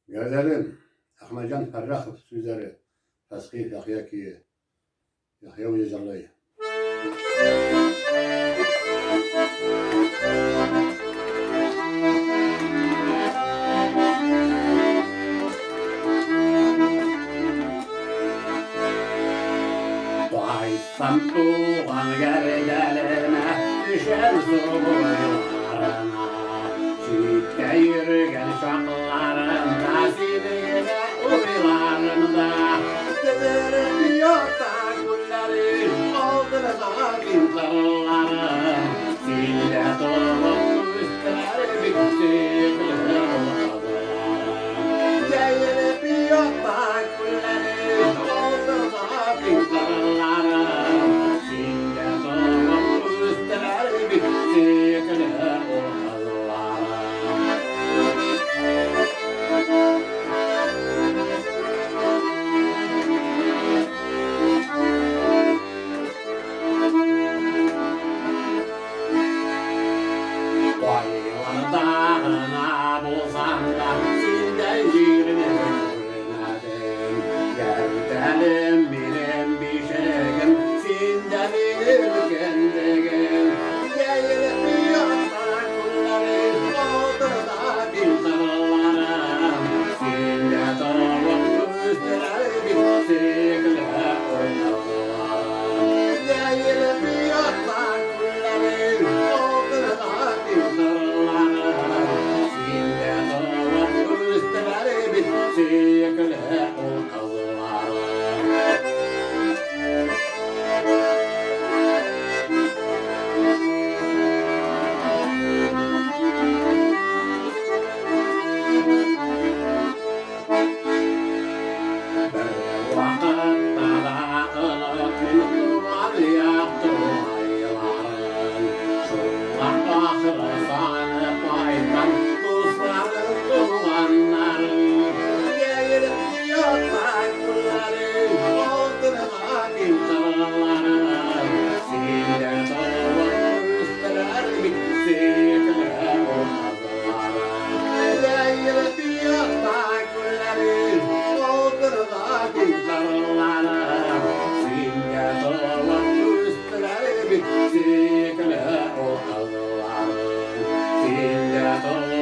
Gazelim, Ahmetcan Ferrah sözleri, Feskih Yahya ki, Yahya Uyucalayı. Doğaysam doğan gerdelerine, düşer zorlarına. Çiğitte yürüyen şaklarında, silgine uylarında. Dederim yatak gülleri, aldırı zalim zarlarım. Sille dolup üstleri bittikleri olmadılar. Dederim yatak gülleri, aldırı zalim zarlarım. Sille dolup üstleri bittikleri olmadılar. Dağına bulsam da sinden yerini görmedim. Yerdelim benim bir şeyim, sinden ilken degim. Gelip yatak kulları, oldu da bir sarılarım. Sinde doğup üstler bittikler oynadılar. Gelip yatak kulları, oldu da bir sarılarım. Sikle o kızlarım. Bir vakitte da ılık bir duvar yaptı ayların. Şunlar bakırı sanıp aydan dostların dumanların. Yatak kulları, aldırı zalim zarlarım. Sille dolup üstler bittikler olmadılar. Değilip yatak kulları, aldırı zalim zarlarım. Sille dolup üstler bittikler olmadılar. Sille dolup